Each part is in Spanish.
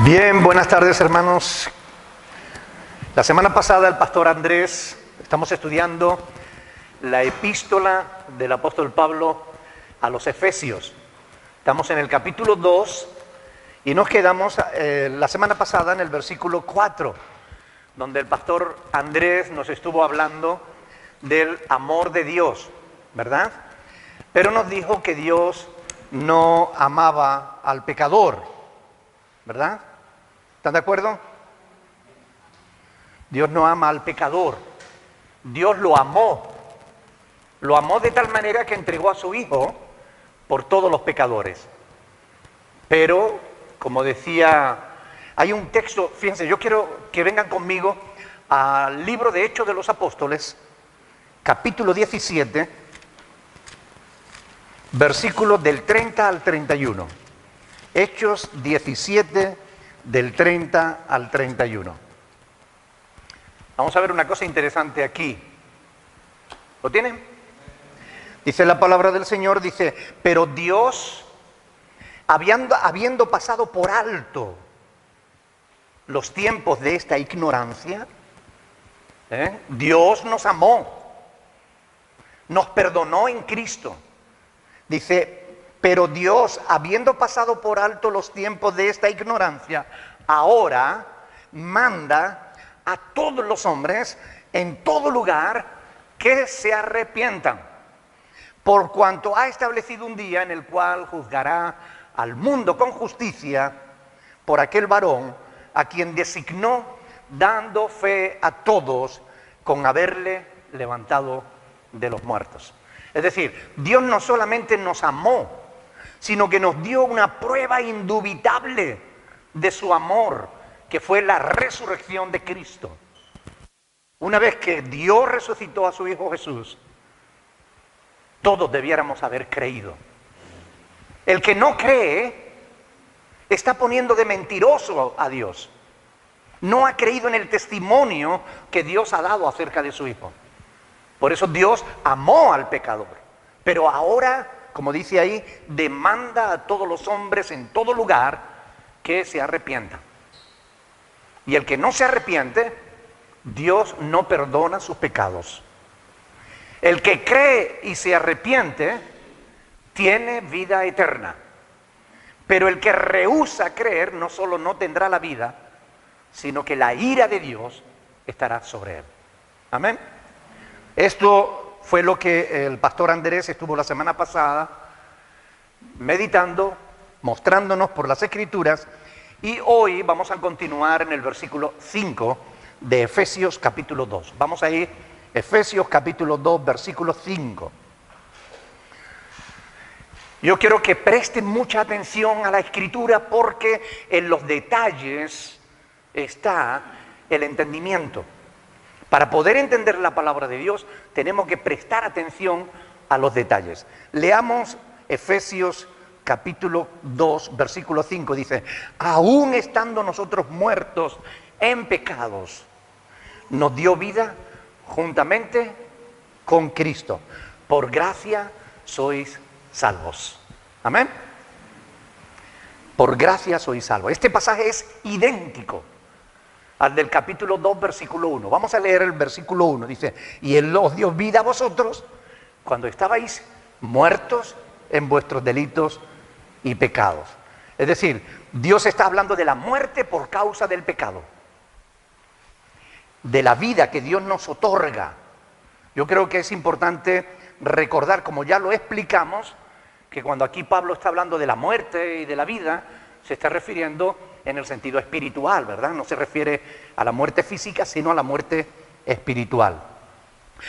Bien, buenas tardes hermanos. La semana pasada el pastor Andrés, estamos estudiando la epístola del apóstol Pablo a los Efesios. Estamos en el capítulo 2 y nos quedamos la semana pasada en el versículo 4, donde el pastor Andrés nos estuvo hablando del amor de Dios, ¿verdad? Pero nos dijo que Dios no amaba al pecador, ¿verdad? ¿Están de acuerdo? Dios no ama al pecador. Dios lo amó. Lo amó de tal manera que entregó a su Hijo por todos los pecadores. Pero, como decía, hay un texto, fíjense, yo quiero que vengan conmigo al libro de Hechos de los Apóstoles, capítulo 17, versículos del 30 al 31. Hechos 17, del 30 al 31. Vamos a ver una cosa interesante aquí. ¿Lo tienen? Dice la palabra del Señor, dice, pero Dios, habiendo pasado por alto los tiempos de esta ignorancia, Dios nos amó, nos perdonó en Cristo. Dice, pero Dios, habiendo pasado por alto los tiempos de esta ignorancia, ahora manda a todos los hombres en todo lugar que se arrepientan, por cuanto ha establecido un día en el cual juzgará al mundo con justicia por aquel varón a quien designó, dando fe a todos con haberle levantado de los muertos. Es decir, Dios no solamente nos amó, sino que nos dio una prueba indubitable de su amor, que fue la resurrección de Cristo. Una vez que Dios resucitó a su Hijo Jesús, todos debiéramos haber creído. El que no cree está poniendo de mentiroso a Dios. No ha creído en el testimonio que Dios ha dado acerca de su Hijo. Por eso Dios amó al pecador. Pero ahora, como dice ahí, demanda a todos los hombres en todo lugar que se arrepientan. Y el que no se arrepiente, Dios no perdona sus pecados. El que cree y se arrepiente, tiene vida eterna. Pero el que rehúsa creer, no solo no tendrá la vida, sino que la ira de Dios estará sobre él. Amén. Esto fue lo que el pastor Andrés estuvo la semana pasada meditando, mostrándonos por las Escrituras, y hoy vamos a continuar en el versículo 5 de Efesios capítulo 2. Vamos a ir, Efesios capítulo 2, versículo 5. Yo quiero que presten mucha atención a la Escritura porque en los detalles está el entendimiento. Para poder entender la palabra de Dios, tenemos que prestar atención a los detalles. Leamos Efesios capítulo 2, versículo 5, dice, aún estando nosotros muertos en pecados, nos dio vida juntamente con Cristo. Por gracia sois salvos. Amén. Por gracia sois salvos. Este pasaje es idéntico al del capítulo 2, versículo 1. Vamos a leer el versículo 1. Dice, y Él os dio vida a vosotros cuando estabais muertos en vuestros delitos y pecados. Es decir, Dios está hablando de la muerte por causa del pecado, de la vida que Dios nos otorga. Yo creo que es importante recordar, como ya lo explicamos, que cuando aquí Pablo está hablando de la muerte y de la vida, se está refiriendo en el sentido espiritual, ¿verdad? No se refiere a la muerte física, sino a la muerte espiritual.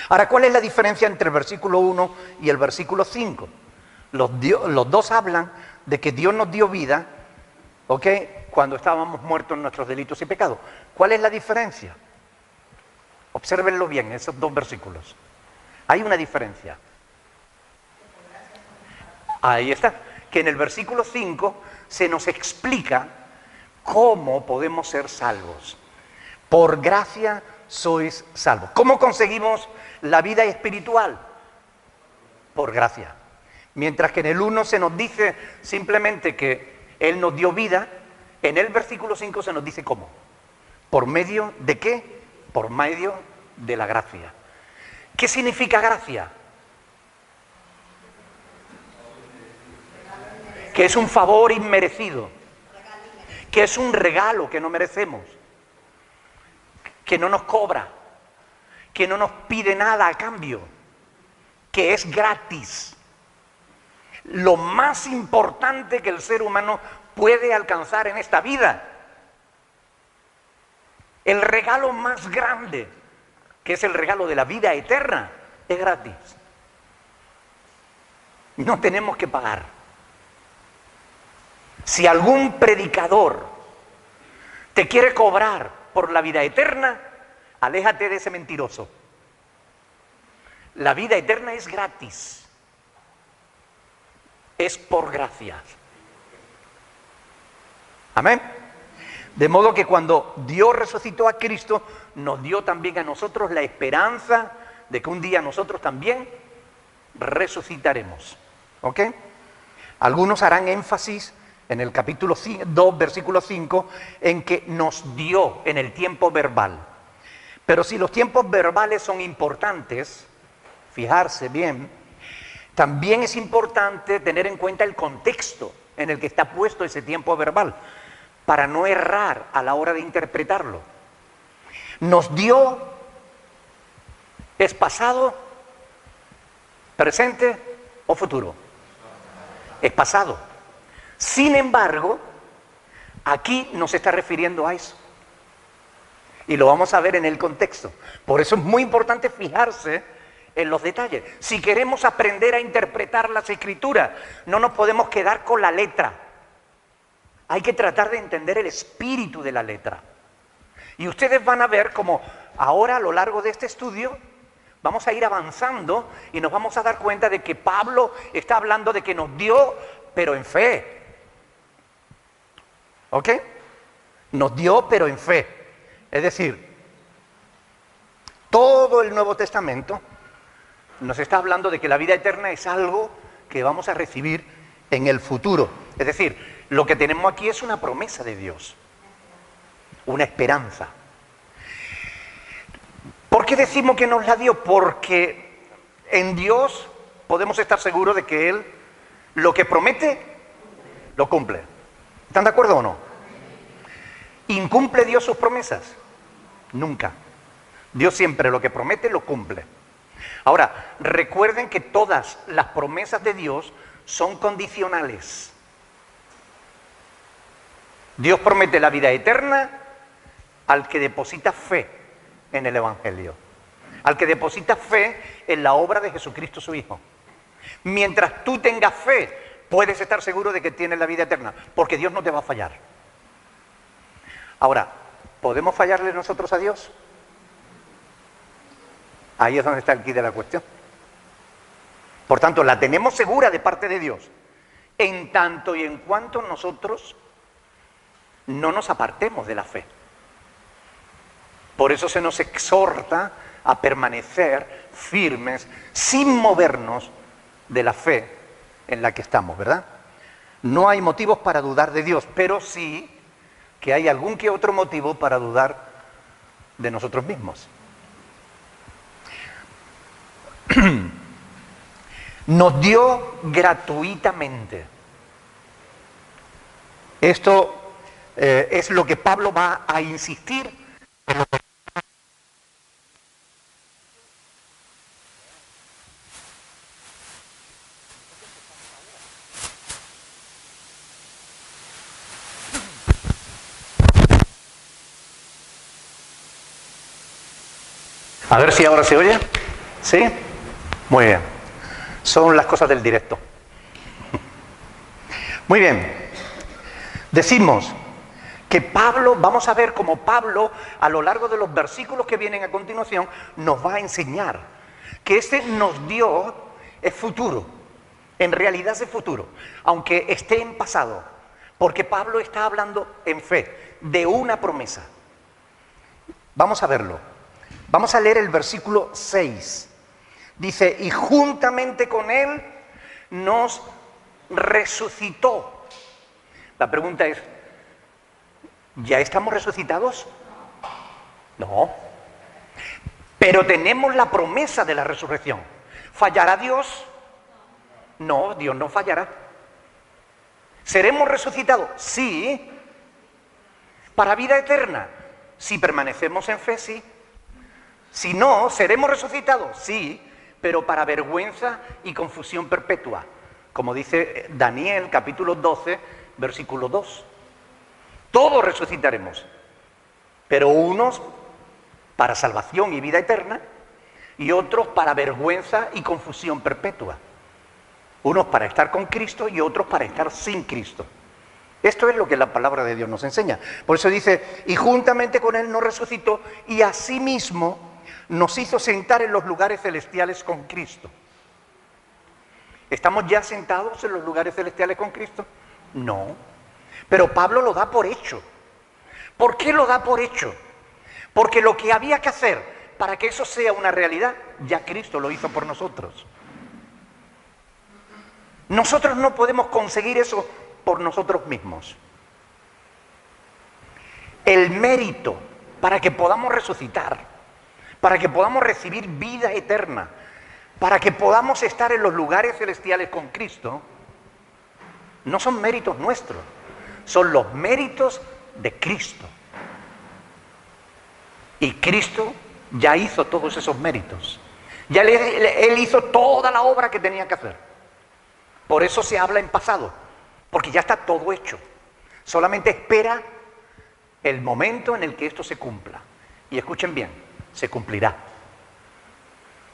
Ahora, ¿cuál es la diferencia entre el versículo 1 y el versículo 5? Los dos hablan de que Dios nos dio vida, ¿ok?, cuando estábamos muertos en nuestros delitos y pecados. ¿Cuál es la diferencia? Obsérvenlo bien, esos dos versículos. Hay una diferencia. Ahí está, que en el versículo 5 se nos explica cómo podemos ser salvos. Por gracia sois salvos. ¿Cómo conseguimos la vida espiritual? Por gracia. Mientras que en el 1 se nos dice simplemente que Él nos dio vida, En el versículo 5 se nos dice cómo. ¿Por medio de qué? Por medio de la gracia. ¿Qué significa gracia? Que es un favor inmerecido, que es un regalo que no merecemos, que no nos cobra, que no nos pide nada a cambio, que es gratis. Lo más importante que el ser humano puede alcanzar en esta vida. El regalo más grande, que es el regalo de la vida eterna, es gratis. No tenemos que pagar. Si algún predicador te quiere cobrar por la vida eterna, aléjate de ese mentiroso. La vida eterna es gratis. Es por gracia. Amén. De modo que cuando Dios resucitó a Cristo, nos dio también a nosotros la esperanza de que un día nosotros también resucitaremos. ¿Ok? Algunos harán énfasis en el capítulo 2, versículo 5, en que nos dio en el tiempo verbal. Pero si los tiempos verbales son importantes, fijarse bien, también es importante tener en cuenta el contexto en el que está puesto ese tiempo verbal, para no errar a la hora de interpretarlo. Nos dio, ¿es pasado, presente o futuro? Es pasado. Sin embargo, aquí no se está refiriendo a eso. Y lo vamos a ver en el contexto. Por eso es muy importante fijarse en los detalles. Si queremos aprender a interpretar las Escrituras, no nos podemos quedar con la letra. Hay que tratar de entender el espíritu de la letra. Y ustedes van a ver cómo ahora a lo largo de este estudio vamos a ir avanzando y nos vamos a dar cuenta de que Pablo está hablando de que nos dio, pero en fe. ¿Ok? Nos dio, pero en fe. Es decir, todo el Nuevo Testamento nos está hablando de que la vida eterna es algo que vamos a recibir en el futuro. Es decir, lo que tenemos aquí es una promesa de Dios, una esperanza. ¿Por qué decimos que nos la dio? Porque en Dios podemos estar seguros de que Él lo que promete, lo cumple. ¿Están de acuerdo o no? ¿Incumple Dios sus promesas? Nunca. Dios siempre lo que promete, lo cumple. Ahora, recuerden que todas las promesas de Dios son condicionales. Dios promete la vida eterna al que deposita fe en el Evangelio, al que deposita fe en la obra de Jesucristo su Hijo. Mientras tú tengas fe, puedes estar seguro de que tienes la vida eterna, porque Dios no te va a fallar. Ahora, ¿podemos fallarle nosotros a Dios? Ahí es donde está el quid de la cuestión. Por tanto, la tenemos segura de parte de Dios, en tanto y en cuanto nosotros no nos apartemos de la fe. Por eso se nos exhorta a permanecer firmes, sin movernos de la fe en la que estamos, ¿verdad? No hay motivos para dudar de Dios, pero sí que hay algún que otro motivo para dudar de nosotros mismos. Nos dio gratuitamente. Esto es lo que Pablo va a insistir. A ver si ahora se oye. ¿Sí? Muy bien. Son las cosas del directo. Muy bien. Decimos que Pablo, vamos a ver cómo Pablo, a lo largo de los versículos que vienen a continuación, nos va a enseñar que este nos dio es futuro. En realidad es futuro, aunque esté en pasado. Porque Pablo está hablando en fe de una promesa. Vamos a verlo. Vamos a leer el versículo 6. Dice, y juntamente con Él nos resucitó. La pregunta es, ¿Ya estamos resucitados? No. Pero tenemos la promesa de la resurrección. ¿Fallará Dios? No, Dios no fallará. ¿Seremos resucitados? Sí. ¿Para vida eterna? Si permanecemos en fe, sí. Si no, ¿seremos resucitados? Sí, pero para vergüenza y confusión perpetua. Como dice Daniel, capítulo 12, versículo 2. Todos resucitaremos, pero unos para salvación y vida eterna, y otros para vergüenza y confusión perpetua. Unos para estar con Cristo y otros para estar sin Cristo. Esto es lo que la palabra de Dios nos enseña. Por eso dice, y juntamente con Él nos resucitó, y asimismo nos hizo sentar en los lugares celestiales con Cristo. ¿Estamos ya sentados en los lugares celestiales con Cristo? No. Pero Pablo lo da por hecho. ¿Por qué lo da por hecho? Porque lo que había que hacer para que eso sea una realidad, ya Cristo lo hizo por nosotros. Nosotros no podemos conseguir eso por nosotros mismos. El mérito para que podamos resucitar, para que podamos recibir vida eterna, para que podamos estar en los lugares celestiales con Cristo, no son méritos nuestros, son los méritos de Cristo. Y Cristo ya hizo todos esos méritos. Ya Él hizo toda la obra que tenía que hacer. Por eso se habla en pasado, porque ya está todo hecho. Solamente espera el momento en el que esto se cumpla. Y escuchen bien, se cumplirá.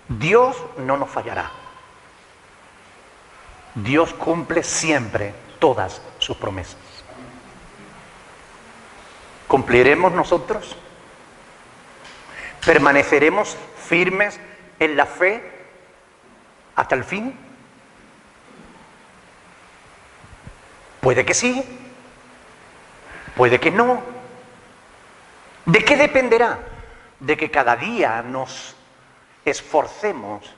Dios no nos fallará. Dios cumple siempre todas sus promesas. ¿Cumpliremos nosotros? ¿Permaneceremos firmes en la fe hasta el fin? Puede que sí, puede que no. ¿De qué dependerá? De que cada día nos esforcemos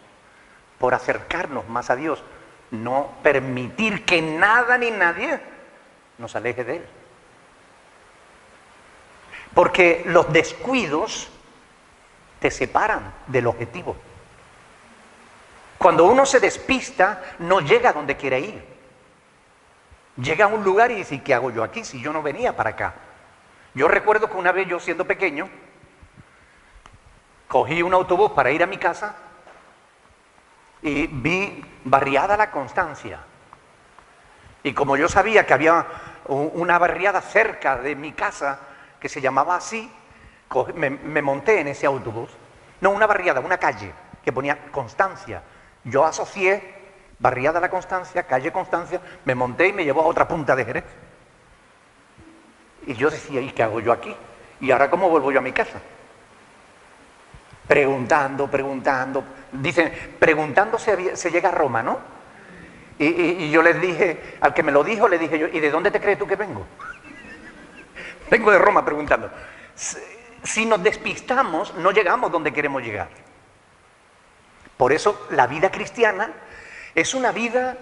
por acercarnos más a Dios, no permitir que nada ni nadie nos aleje de Él. Porque los descuidos te separan del objetivo. Cuando uno se despista, no llega a donde quiere ir. Llega a un lugar y dice, ¿qué hago yo aquí si yo no venía para acá? Yo recuerdo que una vez yo siendo pequeño, cogí un autobús para ir a mi casa y vi barriada La Constancia. Y como yo sabía que había una barriada cerca de mi casa que se llamaba así, me monté en ese autobús. No, una barriada, una calle que ponía Constancia. Yo asocié barriada La Constancia, calle Constancia, me monté y me llevó a otra punta de Jerez. Y yo decía, ¿y qué hago yo aquí? ¿Y ahora cómo vuelvo yo a mi casa? Preguntando. Dicen, preguntando se llega a Roma, ¿no? Y yo les dije, al que me lo dijo, le dije yo, ¿y de dónde te crees tú que vengo? Vengo de Roma preguntando. Si nos despistamos, no llegamos donde queremos llegar. Por eso la vida cristiana es una vida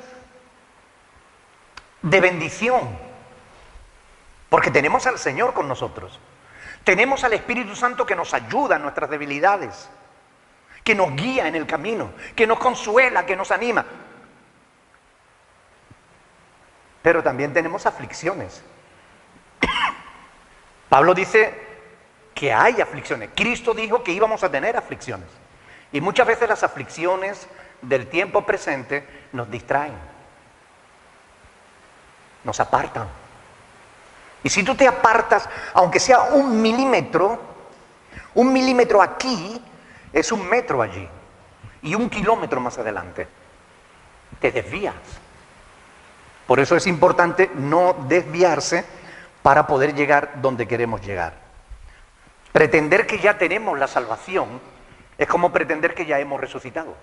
de bendición, porque tenemos al Señor con nosotros. Tenemos al Espíritu Santo que nos ayuda en nuestras debilidades, que nos guía en el camino, que nos consuela, que nos anima. Pero también tenemos aflicciones. Pablo dice que hay aflicciones. Cristo dijo que íbamos a tener aflicciones. Y muchas veces las aflicciones del tiempo presente nos distraen, nos apartan. Y si tú te apartas, aunque sea un milímetro aquí es un metro allí y 1 kilómetro más adelante. Te desvías. Por eso es importante no desviarse para poder llegar donde queremos llegar. Pretender que ya tenemos la salvación es como pretender que ya hemos resucitado.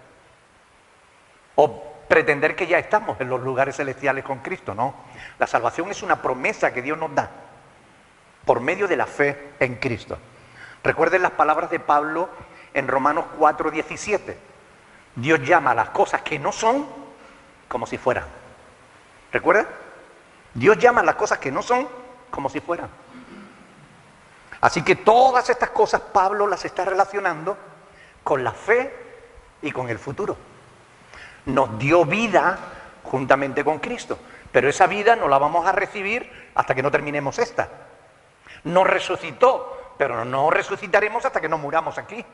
O pretender que ya estamos en los lugares celestiales con Cristo, ¿no? La salvación es una promesa que Dios nos da por medio de la fe en Cristo. Recuerden las palabras de Pablo en Romanos 4:17. Dios llama a las cosas que no son como si fueran. ¿Recuerdan? Dios llama a las cosas que no son como si fueran. Así que todas estas cosas Pablo las está relacionando con la fe y con el futuro. Nos dio vida juntamente con Cristo, pero esa vida no la vamos a recibir hasta que no terminemos esta. Nos resucitó, pero no resucitaremos hasta que no muramos aquí.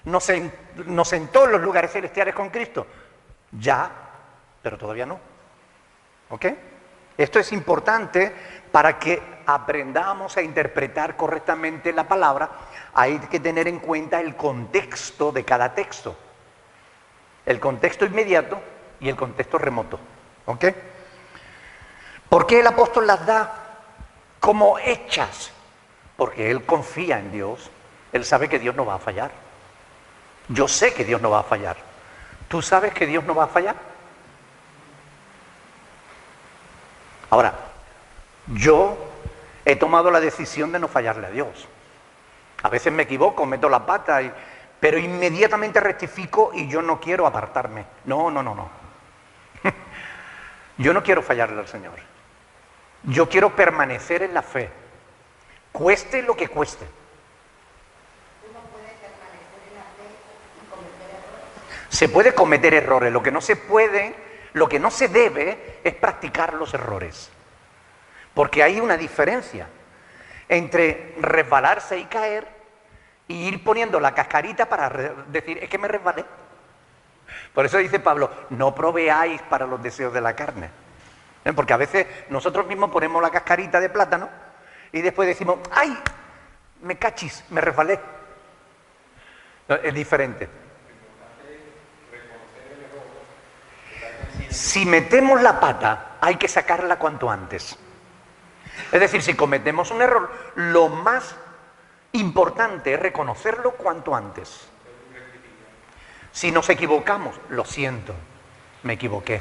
Nos sentó en los lugares celestiales con Cristo. Ya, pero todavía no. ¿Ok? Esto es importante para que aprendamos a interpretar correctamente la palabra. Hay que tener en cuenta el contexto de cada texto. El contexto inmediato y el contexto remoto. ¿Ok? ¿Por qué el apóstol las da como hechas? Porque él confía en Dios. Él sabe que Dios no va a fallar. Yo sé que Dios no va a fallar. ¿Tú sabes que Dios no va a fallar? Ahora, yo he tomado la decisión de no fallarle a Dios. A veces me equivoco, meto la pata, pero inmediatamente rectifico y yo no quiero apartarme. No. Yo no quiero fallarle al Señor. Yo quiero permanecer en la fe, cueste lo que cueste. Se puede cometer errores, lo que no se puede, lo que no se debe es practicar los errores. Porque hay una diferencia entre resbalarse y caer y ir poniendo la cascarita para decir, es que me resbalé. Por eso dice Pablo, no proveáis para los deseos de la carne. Porque a veces nosotros mismos ponemos la cascarita de plátano y después decimos, ¡ay! Me cachis, me resbalé. No, es diferente. Si metemos la pata, hay que sacarla cuanto antes. Es decir, si cometemos un error, lo más importante es reconocerlo cuanto antes. Si nos equivocamos, lo siento, me equivoqué.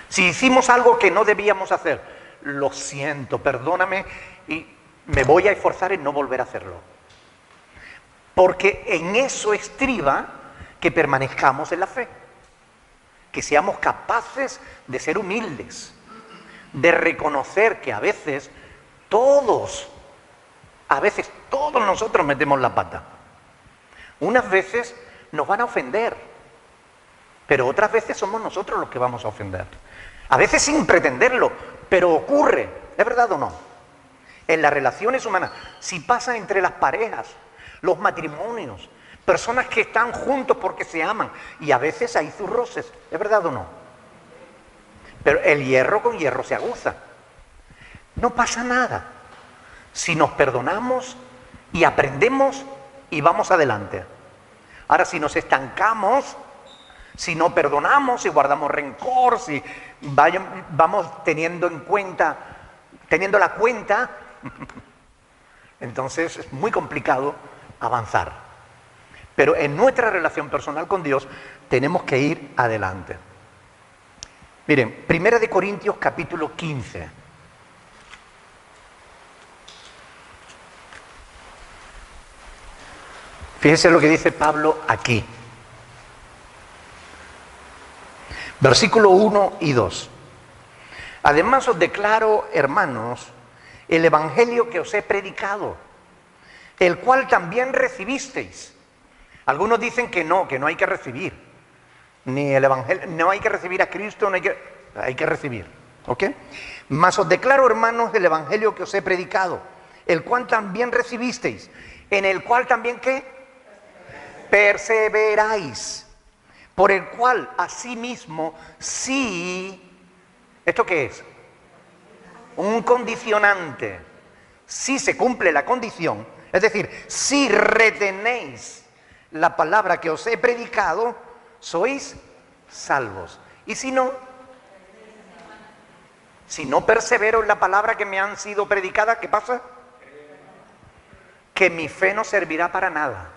Si hicimos algo que no debíamos hacer, lo siento, perdóname y me voy a esforzar en no volver a hacerlo. Porque en eso estriba que permanezcamos en la fe. Que seamos capaces de ser humildes, de reconocer que a veces todos nosotros metemos la pata. Unas veces nos van a ofender, pero otras veces somos nosotros los que vamos a ofender. A veces sin pretenderlo, pero ocurre, ¿es verdad o no? En las relaciones humanas, si pasa entre las parejas, los matrimonios, personas que están juntos porque se aman, y a veces hay sus roces, ¿es verdad o no? Pero el hierro con hierro se aguza. No pasa nada si nos perdonamos y aprendemos y vamos adelante. Ahora, si nos estancamos, si no perdonamos, si guardamos rencor, si vamos teniendo la cuenta, entonces es muy complicado avanzar. Pero en nuestra relación personal con Dios tenemos que ir adelante. Miren, 1 de Corintios capítulo 15. Fíjense lo que dice Pablo aquí. Versículo 1 y 2. Además os declaro, hermanos, el evangelio que os he predicado, el cual también recibisteis. Algunos dicen que no hay que recibir. Ni el evangelio, no hay que recibir a Cristo, hay que recibir. ¿Ok? Mas os declaro, hermanos, el evangelio que os he predicado, el cual también recibisteis, en el cual también ¿qué? Perseveráis, por el cual asimismo, si, ¿esto qué es? Un condicionante. Si se cumple la condición, es decir, si retenéis la palabra que os he predicado, sois salvos. Y si no persevero en la palabra que me han sido predicada, ¿qué pasa? Que mi fe no servirá para nada.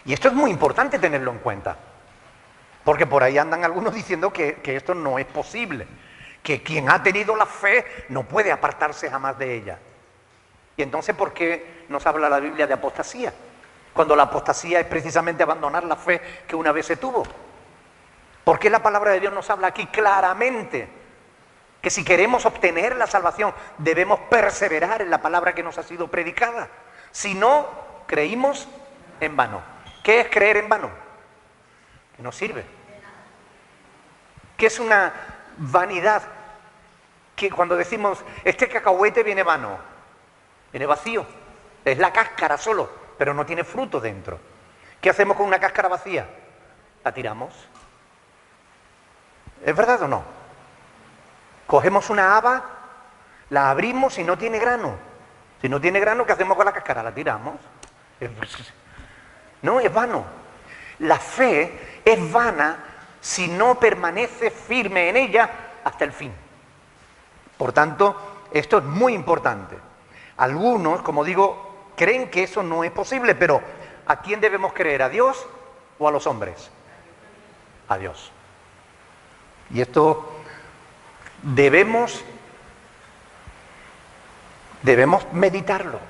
Y esto es muy importante tenerlo en cuenta, porque por ahí andan algunos diciendo que esto no es posible, que quien ha tenido la fe no puede apartarse jamás de ella. Y entonces, ¿por qué nos habla la Biblia de apostasía? Cuando la apostasía es precisamente abandonar la fe que una vez se tuvo. ¿Por qué la palabra de Dios nos habla aquí claramente que si queremos obtener la salvación debemos perseverar en la palabra que nos ha sido predicada. Si no, creímos en vano. ¿Qué es creer en vano? Que no sirve. Que es una vanidad. Que cuando decimos, este cacahuete viene vano, viene vacío. Es la cáscara solo, pero no tiene fruto dentro. ¿Qué hacemos con una cáscara vacía? La tiramos. ¿Es verdad o no? Cogemos una haba, la abrimos y no tiene grano. Si no tiene grano, ¿qué hacemos con la cáscara? La tiramos. No, es vano. La fe es vana si no permanece firme en ella hasta el fin. Por tanto, esto es muy importante. Algunos, como digo, creen que eso no es posible, pero ¿a quién debemos creer? ¿A Dios o a los hombres? A Dios. Y esto debemos meditarlo,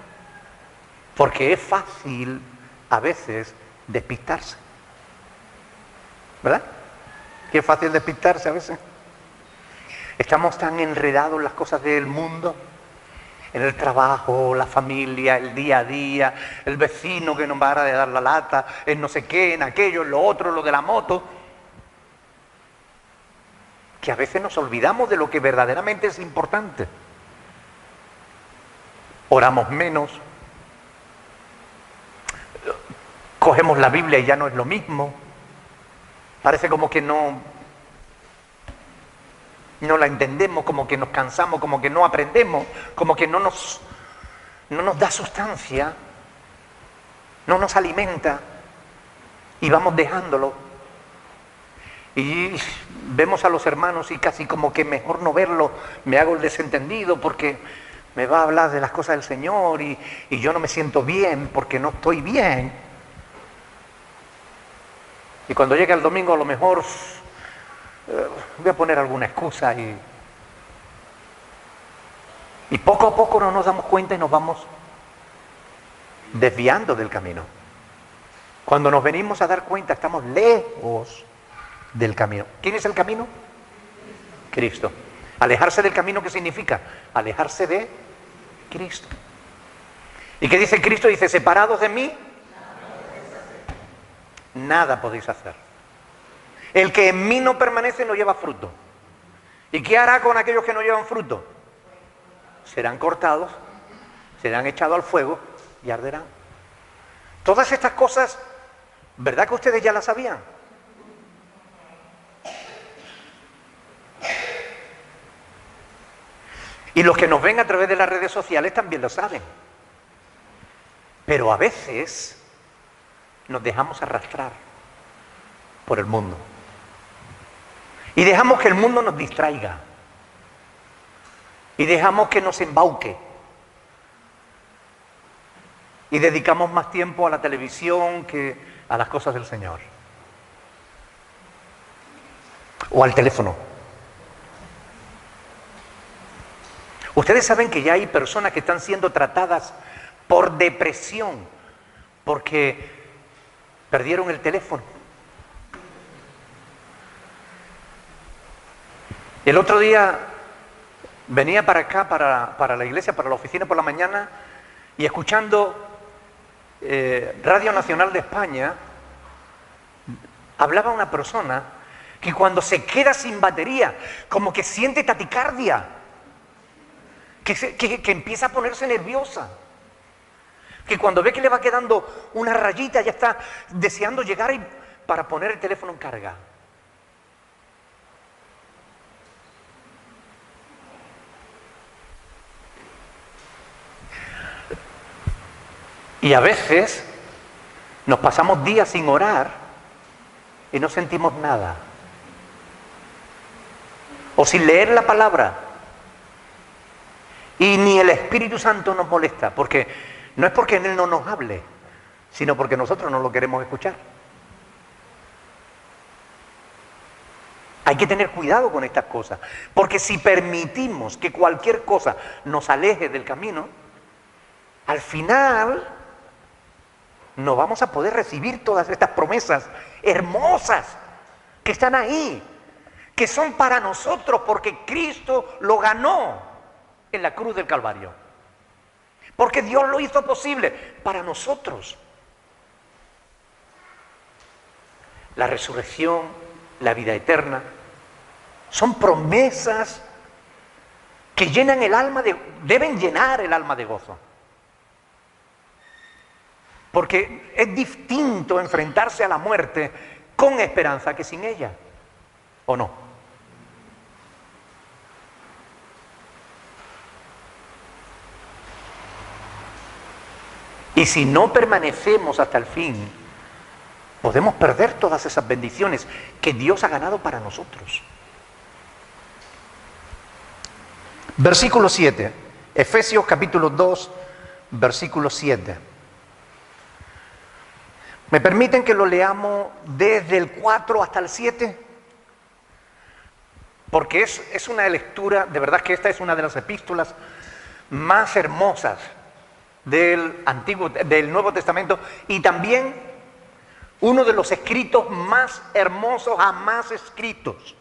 porque es fácil a veces despistarse. ¿Verdad? Que es fácil despistarse a veces. Estamos tan enredados en las cosas del mundo, en el trabajo, la familia, el día a día, el vecino que nos va a dar la lata, en no sé qué, en aquello, en lo otro, lo de la moto, que a veces nos olvidamos de lo que verdaderamente es importante. Oramos menos, cogemos la Biblia y ya no es lo mismo, parece como que no la entendemos, como que nos cansamos, como que no aprendemos, como que no nos da sustancia, no nos alimenta y vamos dejándolo. Y vemos a los hermanos y casi como que mejor no verlo, me hago el desentendido porque me va a hablar de las cosas del Señor y yo no me siento bien porque no estoy bien. Y cuando llega el domingo a lo mejor voy a poner alguna excusa y poco a poco no nos damos cuenta y nos vamos desviando del camino. Cuando nos venimos a dar cuenta estamos lejos del camino. ¿Quién es el camino? Cristo. Alejarse del camino, ¿qué significa? Alejarse de Cristo. ¿Y qué dice Cristo? Dice, separados de mí, nada podéis hacer. El que en mí no permanece no lleva fruto. ¿Y qué hará con aquellos que no llevan fruto? Serán cortados, serán echados al fuego y arderán. Todas estas cosas, ¿verdad que ustedes ya las sabían? Y los que nos ven a través de las redes sociales también lo saben. Pero a veces nos dejamos arrastrar por el mundo. Y dejamos que el mundo nos distraiga. Y dejamos que nos embauque. Y dedicamos más tiempo a la televisión que a las cosas del Señor. O al teléfono. Ustedes saben que ya hay personas que están siendo tratadas por depresión porque perdieron el teléfono. El otro día venía para acá, para la iglesia, para la oficina por la mañana, y escuchando Radio Nacional de España, hablaba una persona que cuando se queda sin batería, como que siente taticardia, que empieza a ponerse nerviosa, que cuando ve que le va quedando una rayita ya está deseando llegar para poner el teléfono en carga. Y a veces nos pasamos días sin orar y no sentimos nada. O sin leer la palabra. Y ni el Espíritu Santo nos molesta, porque no es porque Él no nos hable, sino porque nosotros no lo queremos escuchar. Hay que tener cuidado con estas cosas, porque si permitimos que cualquier cosa nos aleje del camino, al final no vamos a poder recibir todas estas promesas hermosas que están ahí, que son para nosotros porque Cristo lo ganó en la cruz del Calvario. Porque Dios lo hizo posible para nosotros. La resurrección, la vida eterna, son promesas que llenan el alma deben llenar el alma de gozo. Porque es distinto enfrentarse a la muerte con esperanza que sin ella, ¿o no? Y si no permanecemos hasta el fin, podemos perder todas esas bendiciones que Dios ha ganado para nosotros. Versículo 7, Efesios capítulo 2, versículo 7. ¿Me permiten que lo leamos desde el 4 hasta el 7? Porque es una lectura, de verdad que esta es una de las epístolas más hermosas del Nuevo Testamento y también uno de los escritos más hermosos jamás escritos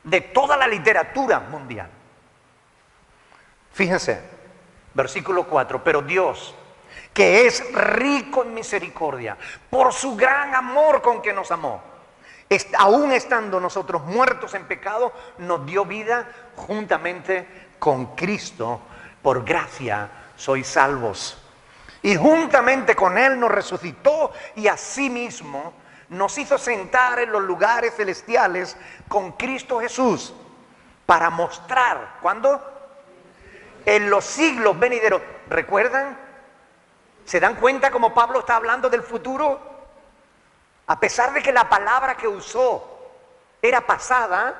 de toda la literatura mundial. Fíjense, versículo 4, pero Dios, que es rico en misericordia, por su gran amor con que nos amó, aún estando nosotros muertos en pecado, nos dio vida juntamente con Cristo. Por gracia sois salvos. Y juntamente con Él nos resucitó y asimismo nos hizo sentar en los lugares celestiales con Cristo Jesús para mostrar, ¿cuándo? En los siglos venideros. ¿Recuerdan? ¿Se dan cuenta cómo Pablo está hablando del futuro? A pesar de que la palabra que usó era pasada,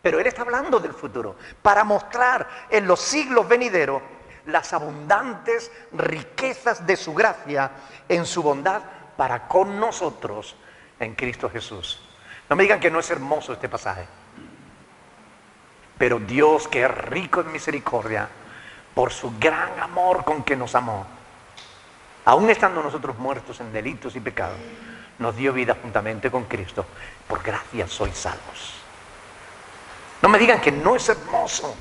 pero él está hablando del futuro, para mostrar en los siglos venideros las abundantes riquezas de su gracia en su bondad para con nosotros en Cristo Jesús. No me digan que no es hermoso este pasaje. Pero Dios, que es rico en misericordia, por su gran amor con que nos amó, aún estando nosotros muertos en delitos y pecados, nos dio vida juntamente con Cristo. Por gracia sois salvos. No me digan que no es hermoso.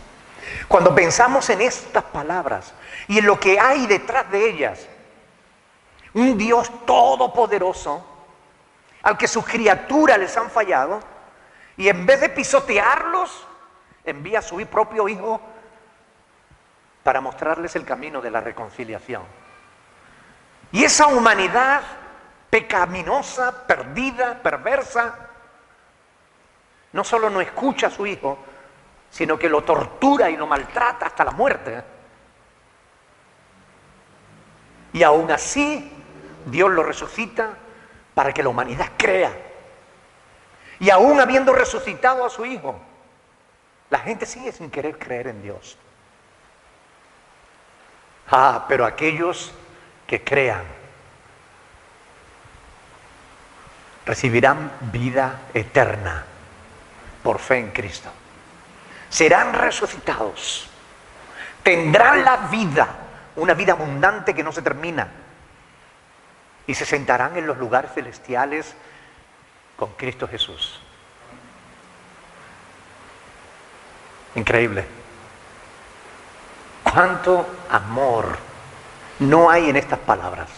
Cuando pensamos en estas palabras y en lo que hay detrás de ellas, un Dios todopoderoso al que sus criaturas les han fallado, y en vez de pisotearlos, envía a su propio Hijo para mostrarles el camino de la reconciliación. Y esa humanidad pecaminosa, perdida, perversa, no solo no escucha a su Hijo, sino que lo tortura y lo maltrata hasta la muerte. Y aún así, Dios lo resucita para que la humanidad crea. Y aún habiendo resucitado a su Hijo, la gente sigue sin querer creer en Dios. Pero aquellos que crean recibirán vida eterna por fe en Cristo. Serán resucitados, tendrán la vida, una vida abundante que no se termina, y se sentarán en los lugares celestiales con Cristo Jesús. Increíble. ¿Cuánto amor no hay en estas palabras?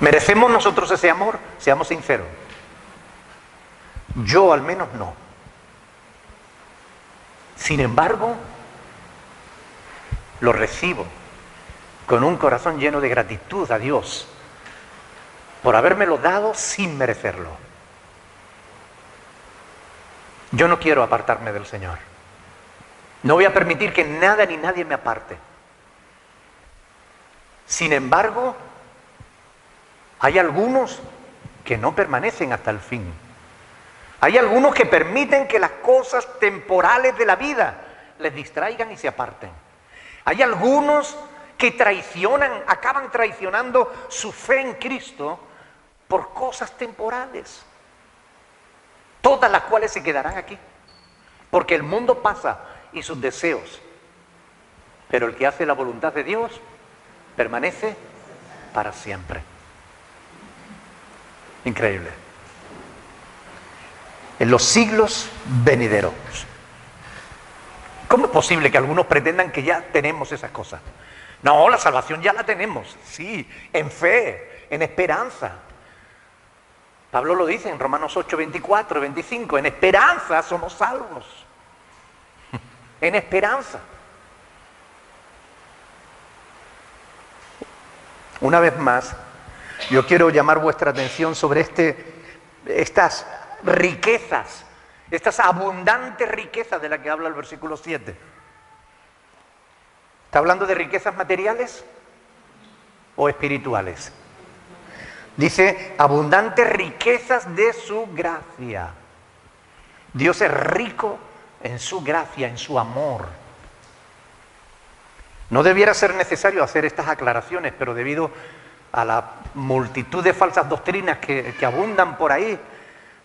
¿Merecemos nosotros ese amor? Seamos sinceros. Yo al menos no. Sin embargo, lo recibo con un corazón lleno de gratitud a Dios por habérmelo dado sin merecerlo. Yo no quiero apartarme del Señor. No voy a permitir que nada ni nadie me aparte. Sin embargo, hay algunos que no permanecen hasta el fin. Hay algunos que permiten que las cosas temporales de la vida les distraigan y se aparten. Hay algunos que acaban traicionando su fe en Cristo por cosas temporales, todas las cuales se quedarán aquí, porque el mundo pasa y sus deseos, pero el que hace la voluntad de Dios permanece para siempre. Increíble. en los siglos venideros. ¿Cómo es posible que algunos pretendan que ya tenemos esas cosas? No, la salvación ya la tenemos, sí, en fe, en esperanza. Pablo lo dice en Romanos 8, 24, 25, en esperanza somos salvos. En esperanza. Una vez más, yo quiero llamar vuestra atención sobre estas riquezas, estas abundantes riquezas de las que habla el versículo 7. ¿Está hablando de riquezas materiales o espirituales? Dice, abundantes riquezas de su gracia. Dios es rico en su gracia, en su amor. No debiera ser necesario hacer estas aclaraciones, pero debido a la multitud de falsas doctrinas que abundan por ahí,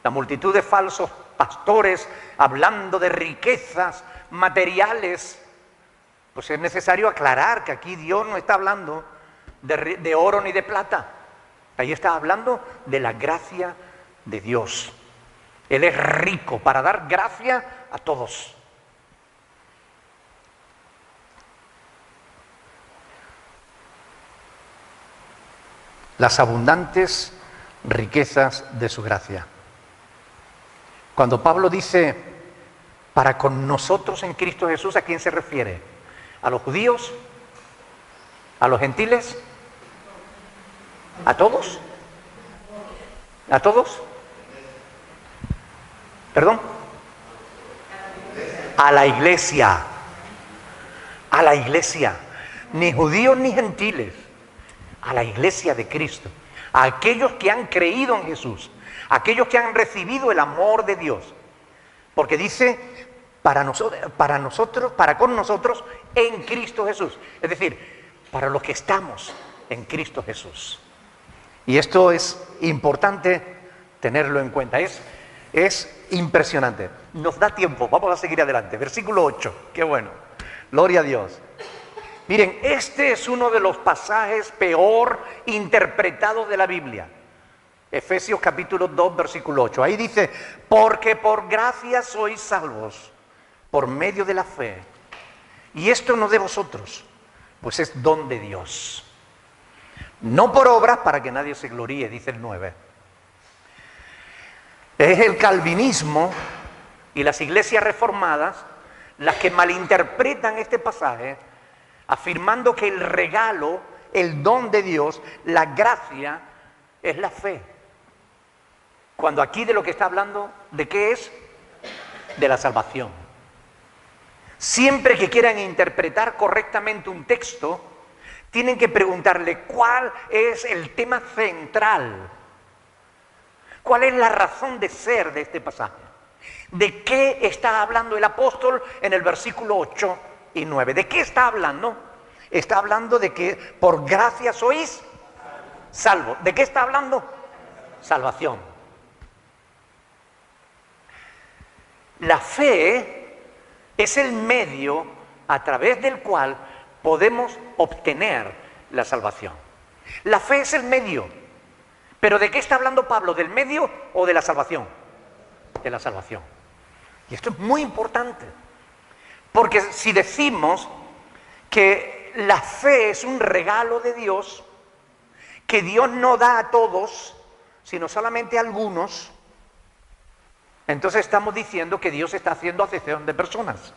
la multitud de falsos pastores hablando de riquezas materiales, pues es necesario aclarar que aquí Dios no está hablando de oro ni de plata. Ahí está hablando de la gracia de Dios. Él es rico para dar gracia a todos. Las abundantes riquezas de su gracia. Cuando Pablo dice, para con nosotros en Cristo Jesús, ¿a quién se refiere? ¿A los judíos? ¿A los gentiles? ¿A todos? ¿A todos? ¿Perdón? A la iglesia. A la iglesia. Ni judíos ni gentiles. A la iglesia de Cristo. A aquellos que han creído en Jesús. A aquellos que han recibido el amor de Dios. Porque dice, para con nosotros en Cristo Jesús. Es decir, para los que estamos en Cristo Jesús. Y esto es importante tenerlo en cuenta. Es impresionante. Nos da tiempo, vamos a seguir adelante. Versículo 8, qué bueno. Gloria a Dios. Miren, este es uno de los pasajes peor interpretados de la Biblia. Efesios capítulo 2, versículo 8. Ahí dice, porque por gracia sois salvos, por medio de la fe. Y esto no de vosotros, pues es don de Dios. No por obras para que nadie se gloríe, dice el 9. Es el calvinismo y las iglesias reformadas las que malinterpretan este pasaje, afirmando que el regalo, el don de Dios, la gracia, es la fe. Cuando aquí de lo que está hablando, ¿de qué es? De la salvación. Siempre que quieran interpretar correctamente un texto, tienen que preguntarle cuál es el tema central. ¿Cuál es la razón de ser de este pasaje? ¿De qué está hablando el apóstol en el versículo 8 y 9? ¿De qué está hablando? Está hablando de que por gracia sois salvos. ¿De qué está hablando? Salvación. La fe es el medio a través del cual podemos obtener la salvación. La fe es el medio. ¿Pero de qué está hablando Pablo? ¿Del medio o de la salvación? De la salvación. Y esto es muy importante. Porque si decimos que la fe es un regalo de Dios, que Dios no da a todos, sino solamente a algunos, entonces estamos diciendo que Dios está haciendo acepción de personas.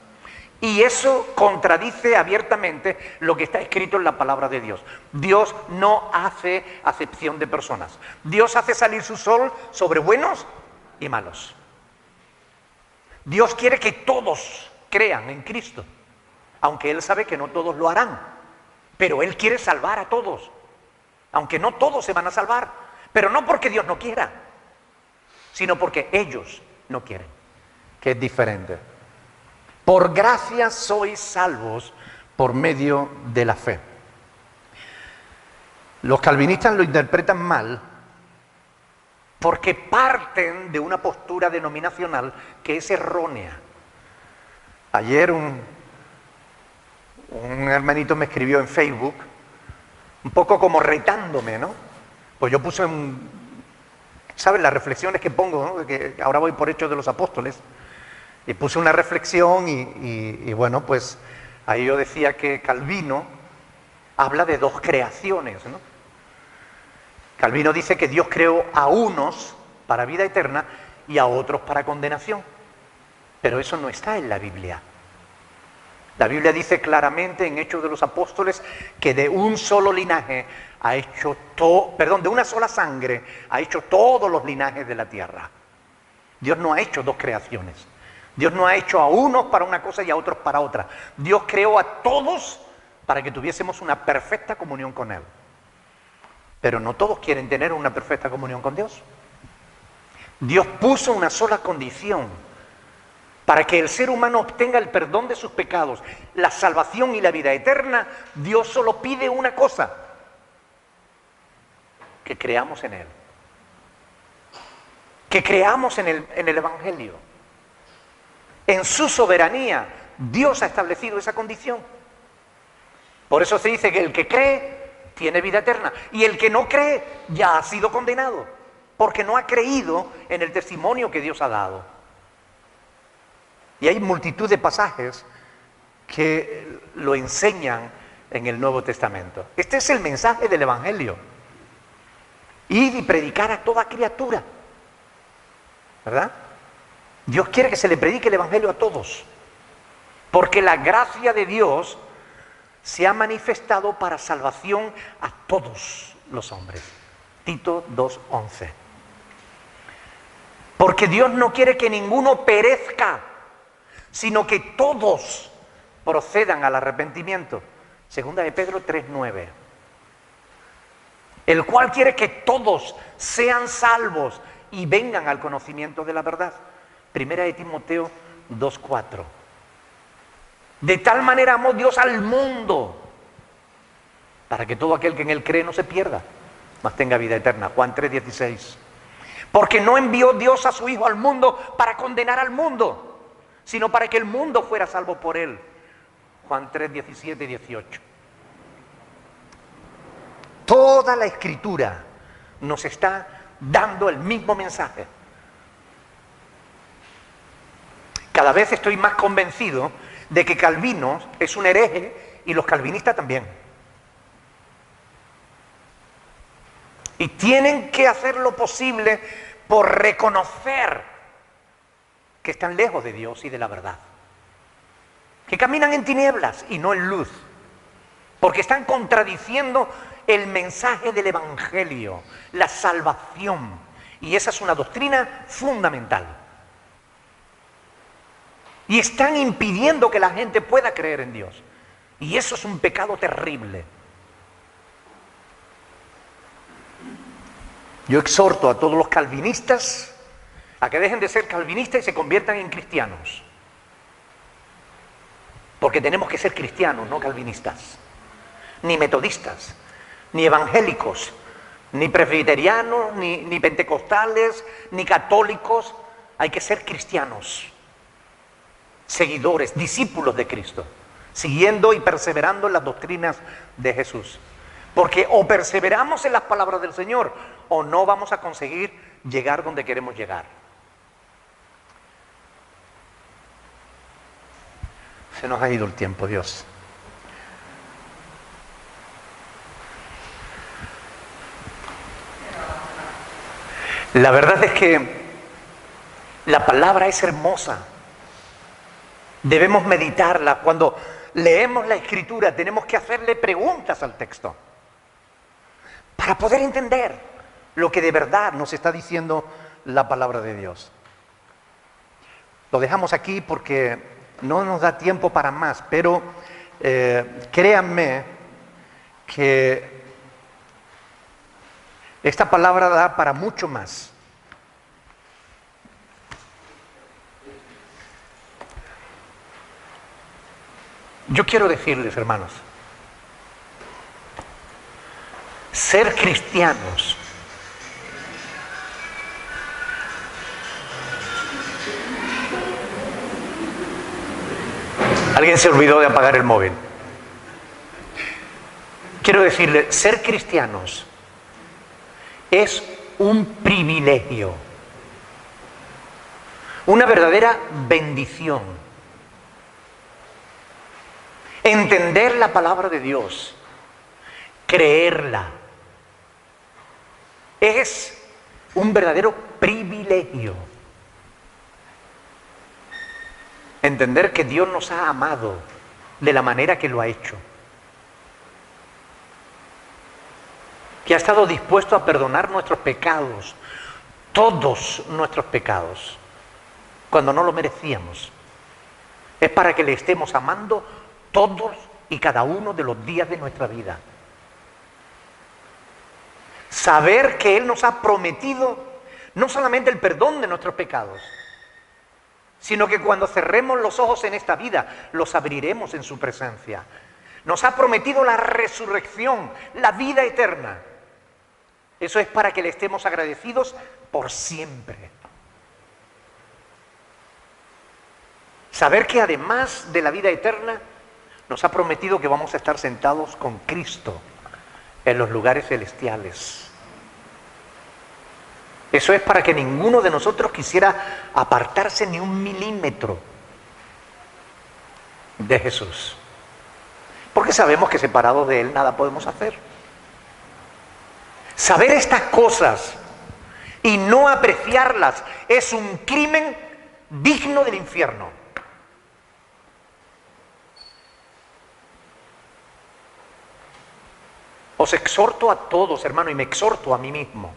Y eso contradice abiertamente lo que está escrito en la palabra de Dios. Dios no hace acepción de personas. Dios hace salir su sol sobre buenos y malos. Dios quiere que todos crean en Cristo, aunque Él sabe que no todos lo harán. Pero Él quiere salvar a todos, aunque no todos se van a salvar. Pero no porque Dios no quiera, sino porque ellos no quieren, que es diferente. Por gracia sois salvos por medio de la fe. Los calvinistas lo interpretan mal porque parten de una postura denominacional que es errónea. Ayer un hermanito me escribió en Facebook, un poco como retándome, ¿no? Pues yo puse ¿Saben las reflexiones que pongo, ¿no? Que ahora voy por Hechos de los Apóstoles, y puse una reflexión y bueno, pues ahí yo decía que Calvino habla de dos creaciones, ¿no? Calvino dice que Dios creó a unos para vida eterna y a otros para condenación. Pero eso no está en la Biblia. La Biblia dice claramente en Hechos de los Apóstoles que de un solo linaje ha hecho de una sola sangre ha hecho todos los linajes de la tierra. Dios no ha hecho dos creaciones. Dios no ha hecho a unos para una cosa y a otros para otra. Dios creó a todos para que tuviésemos una perfecta comunión con Él. Pero no todos quieren tener una perfecta comunión con Dios. Dios puso una sola condición para que el ser humano obtenga el perdón de sus pecados, la salvación y la vida eterna. Dios solo pide una cosa: que creamos en Él, que creamos en el Evangelio. En su soberanía, Dios ha establecido esa condición. Por eso se dice que el que cree tiene vida eterna, y el que no cree ya ha sido condenado, porque no ha creído en el testimonio que Dios ha dado. Y hay multitud de pasajes que lo enseñan en el Nuevo Testamento. Este es el mensaje del Evangelio: ir y predicar a toda criatura, ¿verdad? Dios quiere que se le predique el Evangelio a todos, porque la gracia de Dios se ha manifestado para salvación a todos los hombres. Tito 2:11. Porque Dios no quiere que ninguno perezca, sino que todos procedan al arrepentimiento. Segunda de Pedro 3:9. El cual quiere que todos sean salvos y vengan al conocimiento de la verdad. Primera de Timoteo 2:4. De tal manera amó Dios al mundo, para que todo aquel que en Él cree no se pierda, mas tenga vida eterna. Juan 3:16. Porque no envió Dios a su Hijo al mundo para condenar al mundo, sino para que el mundo fuera salvo por Él. Juan 3:17 y 18. Toda la Escritura nos está dando el mismo mensaje. Cada vez estoy más convencido de que Calvino es un hereje y los calvinistas también. Y tienen que hacer lo posible por reconocer que están lejos de Dios y de la verdad. Que caminan en tinieblas y no en luz. Porque están contradiciendo el mensaje del Evangelio, la salvación. Y esa es una doctrina fundamental. Y están impidiendo que la gente pueda creer en Dios. Y eso es un pecado terrible. Yo exhorto a todos los calvinistas a que dejen de ser calvinistas y se conviertan en cristianos. Porque tenemos que ser cristianos, no calvinistas. Ni metodistas, ni evangélicos, ni presbiterianos, ni pentecostales, ni católicos. Hay que ser cristianos. Seguidores, discípulos de Cristo, siguiendo y perseverando en las doctrinas de Jesús. Porque o perseveramos en las palabras del Señor o no vamos a conseguir llegar donde queremos llegar. Se nos ha ido el tiempo, Dios. La verdad es que la palabra es hermosa. Debemos meditarla. Cuando leemos la Escritura tenemos que hacerle preguntas al texto para poder entender lo que de verdad nos está diciendo la palabra de Dios. Lo dejamos aquí porque no nos da tiempo para más, pero créanme que esta palabra da para mucho más. Yo quiero decirles, hermanos, ser cristianos alguien se olvidó de apagar el móvil. Quiero decirles, ser cristianos es un privilegio, una verdadera bendición. Entender la palabra de Dios, creerla, es un verdadero privilegio. Entender que Dios nos ha amado de la manera que lo ha hecho, que ha estado dispuesto a perdonar nuestros pecados, todos nuestros pecados, cuando no lo merecíamos. Es para que le estemos amando todos y cada uno de los días de nuestra vida. Saber que Él nos ha prometido no solamente el perdón de nuestros pecados, sino que cuando cerremos los ojos en esta vida, los abriremos en su presencia. Nos ha prometido la resurrección, la vida eterna. Eso es para que le estemos agradecidos por siempre. Saber que además de la vida eterna, nos ha prometido que vamos a estar sentados con Cristo en los lugares celestiales. Eso es para que ninguno de nosotros quisiera apartarse ni un milímetro de Jesús. Porque sabemos que separados de Él nada podemos hacer. Saber estas cosas y no apreciarlas es un crimen digno del infierno. Os exhorto a todos, hermano, y me exhorto a mí mismo.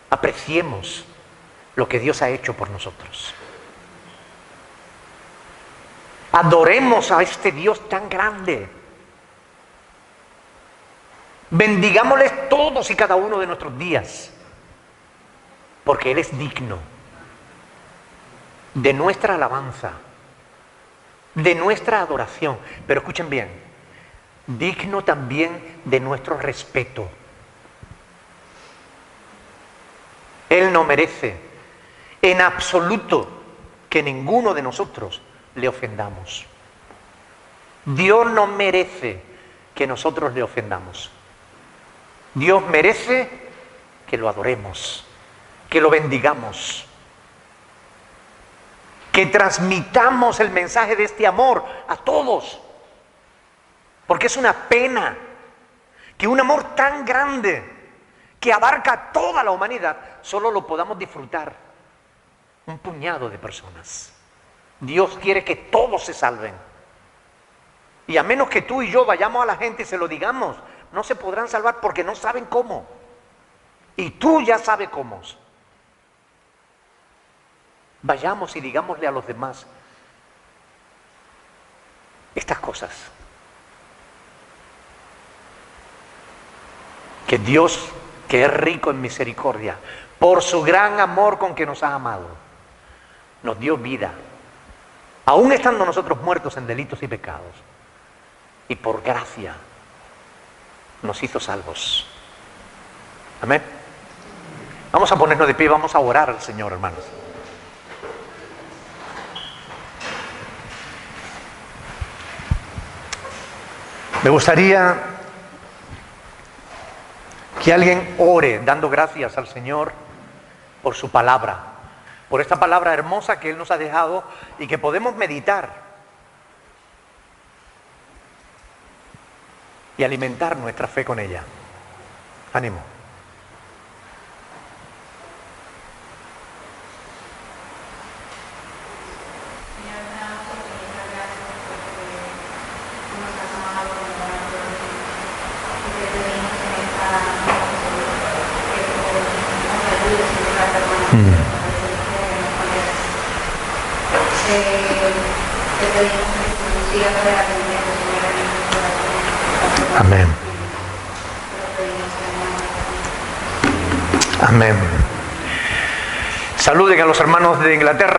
Apreciemos lo que Dios ha hecho por nosotros. Adoremos a este Dios tan grande. Bendigámosle todos y cada uno de nuestros días, porque Él es digno de nuestra alabanza, de nuestra adoración. Pero escuchen bien, digno también de nuestro respeto. Él no merece en absoluto que ninguno de nosotros le ofendamos. Dios no merece que nosotros le ofendamos. Dios merece que lo adoremos, que lo bendigamos, que transmitamos el mensaje de este amor a todos. Porque es una pena que un amor tan grande, que abarca a toda la humanidad, solo lo podamos disfrutar un puñado de personas. Dios quiere que todos se salven. Y a menos que tú y yo vayamos a la gente y se lo digamos, no se podrán salvar porque no saben cómo. Y tú ya sabes cómo. Vayamos y digámosle a los demás estas cosas. Que Dios, que es rico en misericordia, por su gran amor con que nos ha amado, nos dio vida, aún estando nosotros muertos en delitos y pecados, y por gracia nos hizo salvos. Amén. Vamos a ponernos de pie, vamos a orar al Señor, hermanos. Me gustaría que alguien ore dando gracias al Señor por su palabra, por esta palabra hermosa que Él nos ha dejado y que podemos meditar y alimentar nuestra fe con ella. Ánimo. Amén. Amén. Saluden a los hermanos de Inglaterra.